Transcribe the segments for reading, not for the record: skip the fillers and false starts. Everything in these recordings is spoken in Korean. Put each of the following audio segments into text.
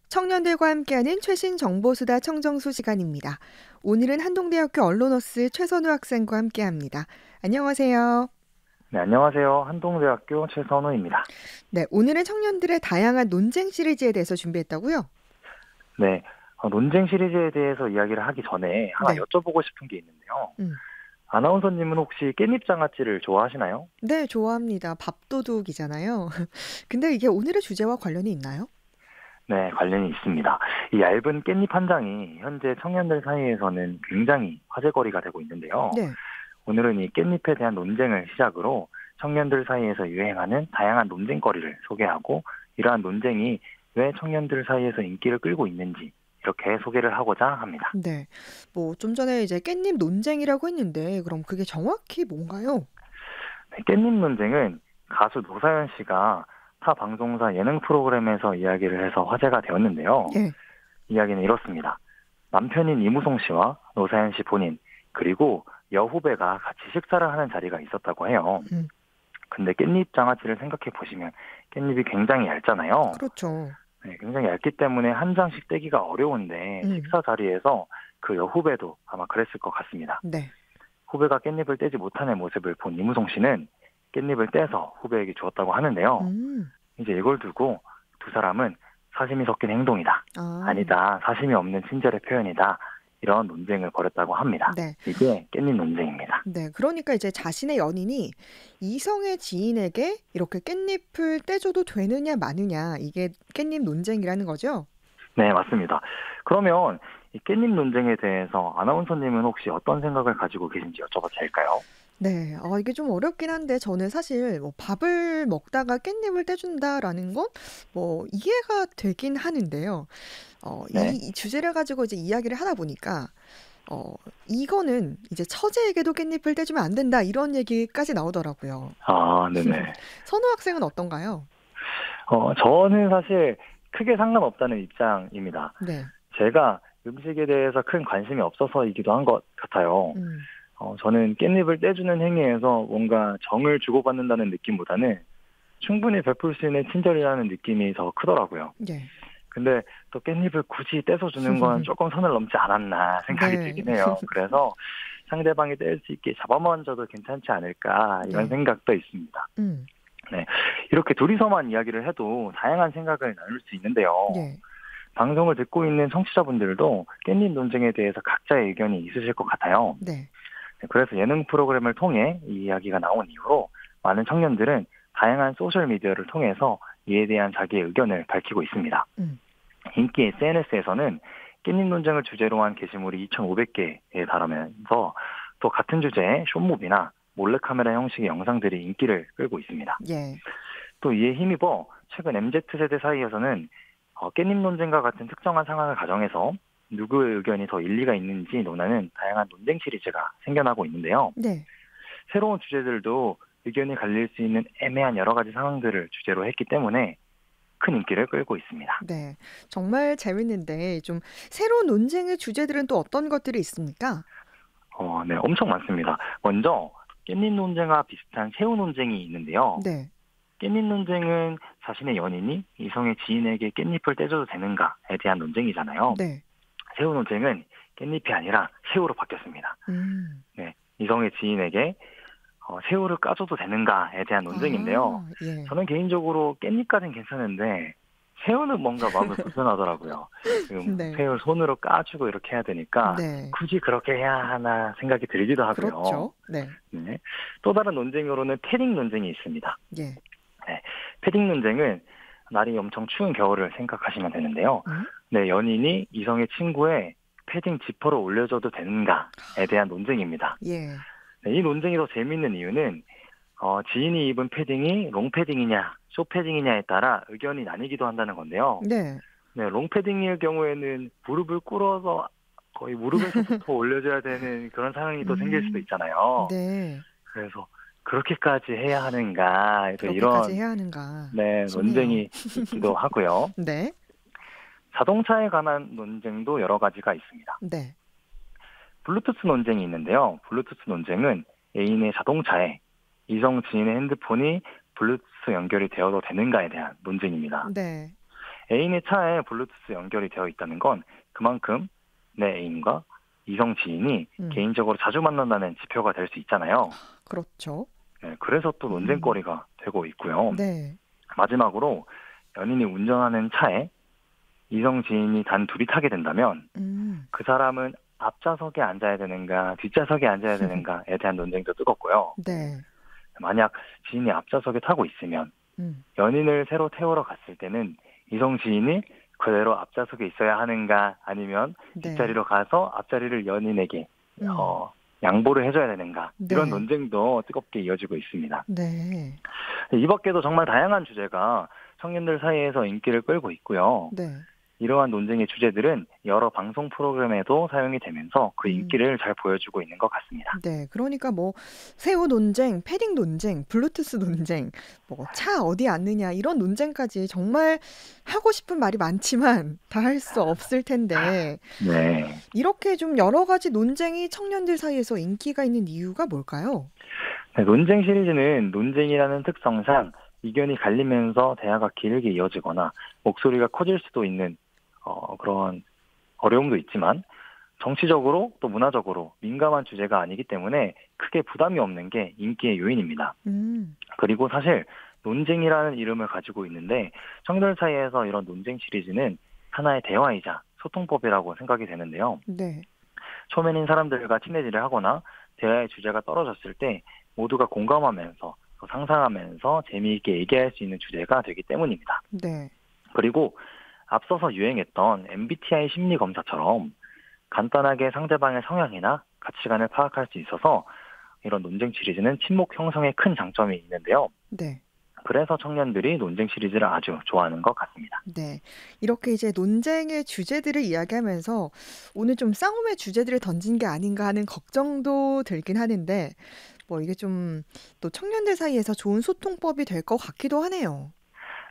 청년들과 함께하는 최신 정보수다 청정수 시간입니다. 오늘은 한동대학교 언론어스 최선우 학생과 함께합니다. 안녕하세요. 네, 안녕하세요. 한동대학교 최선우입니다. 네, 오늘은 청년들의 다양한 논쟁 시리즈에 대해서 준비했다고요? 네, 논쟁 시리즈에 대해서 이야기를 하기 전에 하나 네. 여쭤보고 싶은 게 있는데요. 음. 아나운서님은 혹시 깻잎 장아찌를 좋아하시나요? 네, 좋아합니다. 밥도둑이잖아요. 근데 이게 오늘의 주제와 관련이 있나요? 네, 관련이 있습니다. 이 얇은 깻잎 한 장이 현재 청년들 사이에서는 굉장히 화제거리가 되고 있는데요. 네. 오늘은 이 깻잎에 대한 논쟁을 시작으로 청년들 사이에서 유행하는 다양한 논쟁거리를 소개하고 이러한 논쟁이 왜 청년들 사이에서 인기를 끌고 있는지 이렇게 소개를 하고자 합니다. 네. 뭐 좀 전에 이제 깻잎 논쟁이라고 했는데 그럼 그게 정확히 뭔가요? 네, 깻잎 논쟁은 가수 노사연 씨가 타 방송사 예능 프로그램에서 이야기를 해서 화제가 되었는데요. 예. 이야기는 이렇습니다. 남편인 이무송 씨와 노사연 씨 본인 그리고 여후배가 같이 식사를 하는 자리가 있었다고 해요. 음. 근데 깻잎 장아찌를 생각해 보시면 깻잎이 굉장히 얇잖아요. 그렇죠. 네, 굉장히 얇기 때문에 한 장씩 떼기가 어려운데 음. 식사 자리에서 그 여후배도 아마 그랬을 것 같습니다. 네. 후배가 깻잎을 떼지 못하는 모습을 본 이무송 씨는 깻잎을 떼서 후배에게 주었다고 하는데요. 음. 이제 이걸 두고 두 사람은 사심이 섞인 행동이다. 아. 아니다. 사심이 없는 친절의 표현이다. 이런 논쟁을 벌였다고 합니다. 네. 이게 깻잎 논쟁입니다. 네. 그러니까 이제 자신의 연인이 이성의 지인에게 이렇게 깻잎을 떼줘도 되느냐 마느냐 이게 깻잎 논쟁이라는 거죠? 네, 맞습니다. 그러면 이 깻잎 논쟁에 대해서 아나운서님은 혹시 어떤 생각을 가지고 계신지 여쭤봐도 될까요? 네. 이게 좀 어렵긴 한데 저는 사실 뭐 밥을 먹다가 깻잎을 떼준다라는 건 뭐 이해가 되긴 하는데요. 네. 이 주제를 가지고 이제 이야기를 하다 보니까 어 이거는 이제 "처제에게도 깻잎을 떼주면 안 된다." 이런 얘기까지 나오더라고요. 아, 네네. 선우 학생은 어떤가요? 저는 사실 크게 상관없다는 입장입니다. 네. 제가 음식에 대해서 큰 관심이 없어서이기도 한 것 같아요. 음. 저는 깻잎을 떼주는 행위에서 뭔가 정을 주고받는다는 느낌보다는 충분히 베풀 수 있는 친절이라는 느낌이 더 크더라고요. 네. 근데 또 깻잎을 굳이 떼서 주는 건 조금 선을 넘지 않았나 생각이 네. 들긴 해요. 그래서 상대방이 뗄 수 있게 잡아만 줘도 괜찮지 않을까 이런 네. 생각도 있습니다. 음. 네, 이렇게 둘이서만 이야기를 해도 다양한 생각을 나눌 수 있는데요. 네. 방송을 듣고 있는 청취자분들도 깻잎 논쟁에 대해서 각자의 의견이 있으실 것 같아요. 네. 네, 그래서 예능 프로그램을 통해 이 이야기가 나온 이후로 많은 청년들은 다양한 소셜미디어를 통해서 이에 대한 자기의 의견을 밝히고 있습니다. 음. 인기 SNS에서는 깻잎 논쟁을 주제로 한 게시물이 2,500개에 달하면서 또 같은 주제의 숏무비나 몰래카메라 형식의 영상들이 인기를 끌고 있습니다. 예. 또 이에 힘입어 최근 MZ세대 사이에서는 깻잎 논쟁과 같은 특정한 상황을 가정해서 누구의 의견이 더 일리가 있는지 논하는 다양한 논쟁 시리즈가 생겨나고 있는데요. 네. 새로운 주제들도 의견이 갈릴 수 있는 애매한 여러 가지 상황들을 주제로 했기 때문에 큰 인기를 끌고 있습니다. 네. 정말 재밌는데 좀 새로운 논쟁의 주제들은 또 어떤 것들이 있습니까? 네, 엄청 많습니다. 먼저 깻잎 논쟁과 비슷한 새우 논쟁이 있는데요. 네. 깻잎 논쟁은 자신의 연인이 이성의 지인에게 깻잎을 떼줘도 되는가에 대한 논쟁이잖아요. 네. 새우 논쟁은 깻잎이 아니라 새우로 바뀌었습니다. 음. 네, 이성의 지인에게 새우를 까줘도 되는가에 대한 논쟁인데요. 아, 예. 저는 개인적으로 깻잎까지는 괜찮은데 새우는 뭔가 마음이 불편하더라고요. 지금 네. 새우를 손으로 까주고 이렇게 해야 되니까 네. 굳이 그렇게 해야 하나 생각이 들기도 하고요. 그렇죠. 네. 네. 또 다른 논쟁으로는 패딩 논쟁이 있습니다. 예. 네. 패딩 논쟁은 날이 엄청 추운 겨울을 생각하시면 되는데요. 음? 네, 연인이 이성의 친구의 패딩 지퍼를 올려줘도 되는가에 대한 논쟁입니다. 예. 네, 이 논쟁이 더 재밌는 이유는 지인이 입은 패딩이 롱패딩이냐 숏패딩이냐에 따라 의견이 나뉘기도 한다는 건데요. 네. 네, 롱패딩일 경우에는 무릎을 꿇어서 거의 무릎에서부터 올려줘야 되는 그런 상황이 또 생길 수도 음. 있잖아요. 네. 그래서 그렇게까지 해야 하는가 그렇게까지 이런 해야 하는가 네, 싶네요. 논쟁이 있기도 하고요. 네. 자동차에 관한 논쟁도 여러 가지가 있습니다. 네. 블루투스 논쟁이 있는데요. 블루투스 논쟁은 애인의 자동차에 이성 지인의 핸드폰이 블루투스 연결이 되어도 되는가에 대한 논쟁입니다. 네. 애인의 차에 블루투스 연결이 되어 있다는 건 그만큼 내 애인과 이성 지인이 음. 개인적으로 자주 만난다는 지표가 될 수 있잖아요. 그렇죠. 네, 그래서 또 음. 논쟁거리가 되고 있고요. 네. 마지막으로 연인이 운전하는 차에 이성 지인이 단 둘이 타게 된다면 음. 그 사람은 앞좌석에 앉아야 되는가 뒷좌석에 앉아야 되는가에 대한 논쟁도 뜨겁고요. 네. 만약 지인이 앞좌석에 타고 있으면 음. 연인을 새로 태우러 갔을 때는 이성 지인이 그대로 앞좌석에 있어야 하는가 아니면 네. 뒷자리로 가서 앞자리를 연인에게 음. 양보를 해줘야 되는가 이런 네. 논쟁도 뜨겁게 이어지고 있습니다. 네. 이 밖에도 정말 다양한 주제가 청년들 사이에서 인기를 끌고 있고요. 네. 이러한 논쟁의 주제들은 여러 방송 프로그램에도 사용이 되면서 그 음. 인기를 잘 보여주고 있는 것 같습니다. 네. 그러니까 뭐 새우 논쟁, 패딩 논쟁, 블루투스 논쟁, 뭐 차 어디 앉느냐 이런 논쟁까지 정말 하고 싶은 말이 많지만 다 할 수 없을 텐데 네. 이렇게 좀 여러 가지 논쟁이 청년들 사이에서 인기가 있는 이유가 뭘까요? 네, 논쟁 시리즈는 논쟁이라는 특성상 의견이 갈리면서 대화가 길게 이어지거나 목소리가 커질 수도 있는 그런 어려움도 있지만 정치적으로 또 문화적으로 민감한 주제가 아니기 때문에 크게 부담이 없는 게 인기의 요인입니다. 음. 그리고 사실 논쟁이라는 이름을 가지고 있는데 청년들 사이에서 이런 논쟁 시리즈는 하나의 대화이자 소통법이라고 생각이 되는데요. 네. 초면인 사람들과 친해지려 하거나 대화의 주제가 떨어졌을 때 모두가 공감하면서 또 상상하면서 재미있게 얘기할 수 있는 주제가 되기 때문입니다. 네. 그리고 앞서서 유행했던 MBTI 심리 검사처럼 간단하게 상대방의 성향이나 가치관을 파악할 수 있어서 이런 논쟁 시리즈는 친목 형성에 큰 장점이 있는데요. 네. 그래서 청년들이 논쟁 시리즈를 아주 좋아하는 것 같습니다. 네. 이렇게 이제 논쟁의 주제들을 이야기하면서 오늘 좀 싸움의 주제들을 던진 게 아닌가 하는 걱정도 들긴 하는데 뭐 이게 좀 또 청년들 사이에서 좋은 소통법이 될 것 같기도 하네요.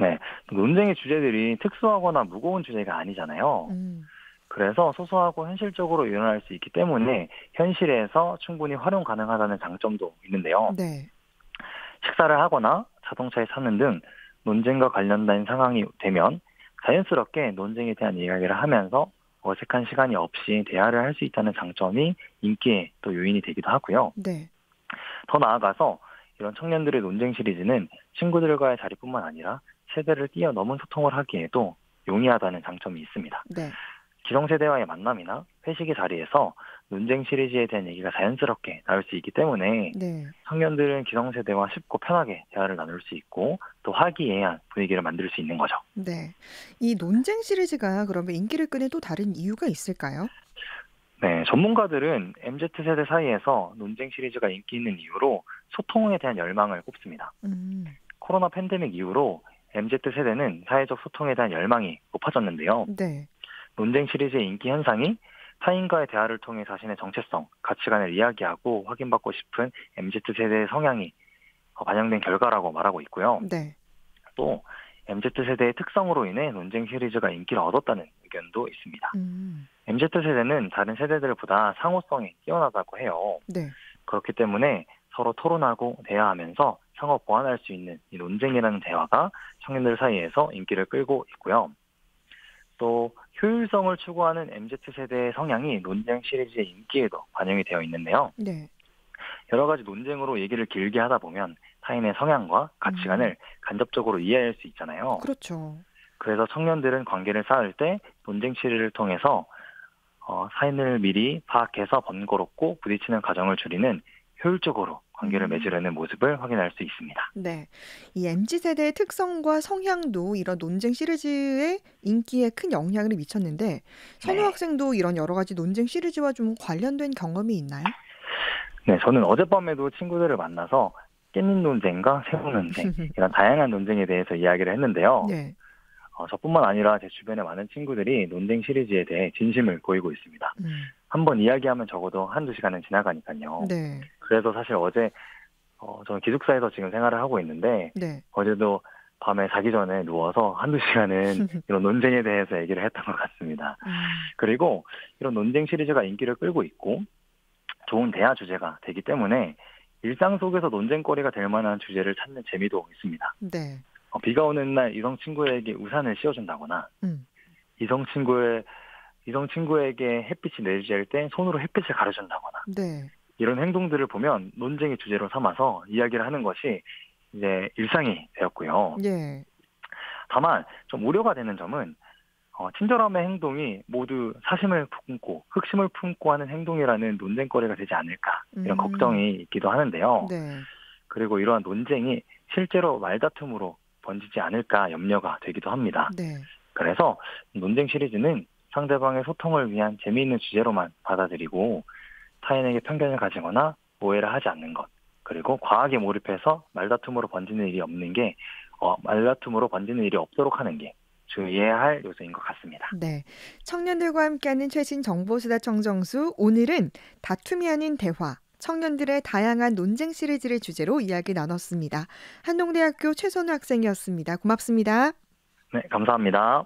네, 논쟁의 주제들이 특수하거나 무거운 주제가 아니잖아요. 음. 그래서 소소하고 현실적으로 일어날 수 있기 때문에 현실에서 충분히 활용 가능하다는 장점도 있는데요. 네. 식사를 하거나 자동차에 타는 등 논쟁과 관련된 상황이 되면 자연스럽게 논쟁에 대한 이야기를 하면서 어색한 시간이 없이 대화를 할 수 있다는 장점이 인기의 또 요인이 되기도 하고요. 네. 더 나아가서 이런 청년들의 논쟁 시리즈는 친구들과의 자리뿐만 아니라 세대를 뛰어넘은 소통을 하기에도 용이하다는 장점이 있습니다. 네. 기성세대와의 만남이나 회식의 자리에서 논쟁 시리즈에 대한 얘기가 자연스럽게 나올 수 있기 때문에 네. 청년들은 기성세대와 쉽고 편하게 대화를 나눌 수 있고 또 화기애애한 분위기를 만들 수 있는 거죠. 네. 이 논쟁 시리즈가 그러면 인기를 끄는 또 다른 이유가 있을까요? 네, 전문가들은 MZ세대 사이에서 논쟁 시리즈가 인기 있는 이유로 소통에 대한 열망을 꼽습니다. 음. 코로나 팬데믹 이후로 MZ세대는 사회적 소통에 대한 열망이 높아졌는데요. 네. 논쟁 시리즈의 인기 현상이 타인과의 대화를 통해 자신의 정체성, 가치관을 이야기하고 확인받고 싶은 MZ세대의 성향이 반영된 결과라고 말하고 있고요. 네. 또 MZ세대의 특성으로 인해 논쟁 시리즈가 인기를 얻었다는 의견도 있습니다. 음. MZ세대는 다른 세대들보다 상호성이 뛰어나다고 해요. 네. 그렇기 때문에 서로 토론하고 대화하면서 상호 보완할 수 있는 이 논쟁이라는 대화가 청년들 사이에서 인기를 끌고 있고요. 또 효율성을 추구하는 MZ세대의 성향이 논쟁 시리즈의 인기에도 반영이 되어 있는데요. 네. 여러 가지 논쟁으로 얘기를 길게 하다 보면 타인의 성향과 가치관을 간접적으로 이해할 수 있잖아요. 그렇죠. 그래서 청년들은 관계를 쌓을 때 논쟁 시리즈를 통해서 사인을 미리 파악해서 번거롭고 부딪히는 과정을 줄이는 효율적으로 관계를 맺으려는 모습을 확인할 수 있습니다. 네. 이 MZ세대의 특성과 성향도 이런 논쟁 시리즈의 인기에 큰 영향을 미쳤는데 선우 네. 학생도 이런 여러 가지 논쟁 시리즈와 좀 관련된 경험이 있나요? 네, 저는 어젯밤에도 친구들을 만나서 깻잎 논쟁과 새우 논쟁 이런 다양한 논쟁에 대해서 이야기를 했는데요. 네. 저뿐만 아니라 제 주변의 많은 친구들이 논쟁 시리즈에 대해 진심을 보이고 있습니다. 한번 이야기하면 적어도 한두 시간은 지나가니까요. 네. 그래서 사실 어제 저는 기숙사에서 지금 생활을 하고 있는데 네. 어제도 밤에 자기 전에 누워서 한두 시간은 이런 논쟁에 대해서 얘기를 했던 것 같습니다. 그리고 이런 논쟁 시리즈가 인기를 끌고 있고 좋은 대화 주제가 되기 때문에 일상 속에서 논쟁거리가 될 만한 주제를 찾는 재미도 있습니다. 네. 비가 오는 날 이성 친구에게 우산을 씌워준다거나 음. 이성 친구에게 햇빛이 내리쬐을 때 손으로 햇빛을 가려준다거나 네. 이런 행동들을 보면 논쟁의 주제로 삼아서 이야기를 하는 것이 이제 일상이 되었고요. 예. 다만 좀 우려가 되는 점은 친절함의 행동이 모두 사심을 품고 흑심을 품고 하는 행동이라는 논쟁거리가 되지 않을까 이런 걱정이 있기도 하는데요. 네. 그리고 이러한 논쟁이 실제로 말다툼으로 번지지 않을까 염려가 되기도 합니다. 네. 그래서 논쟁 시리즈는 상대방의 소통을 위한 재미있는 주제로만 받아들이고 타인에게 편견을 가지거나 오해를 하지 않는 것, 그리고 과하게 몰입해서 말다툼으로 번지는 일이 없도록 하는 게 주의해야 할 요소인 것 같습니다. 네. 청년들과 함께하는 최신 정보수다 청정수. 오늘은 다툼이 아닌 대화. 청년들의 다양한 논쟁 시리즈를 주제로 이야기 나눴습니다. 한동대학교 최선우 학생이었습니다. 고맙습니다. 네, 감사합니다.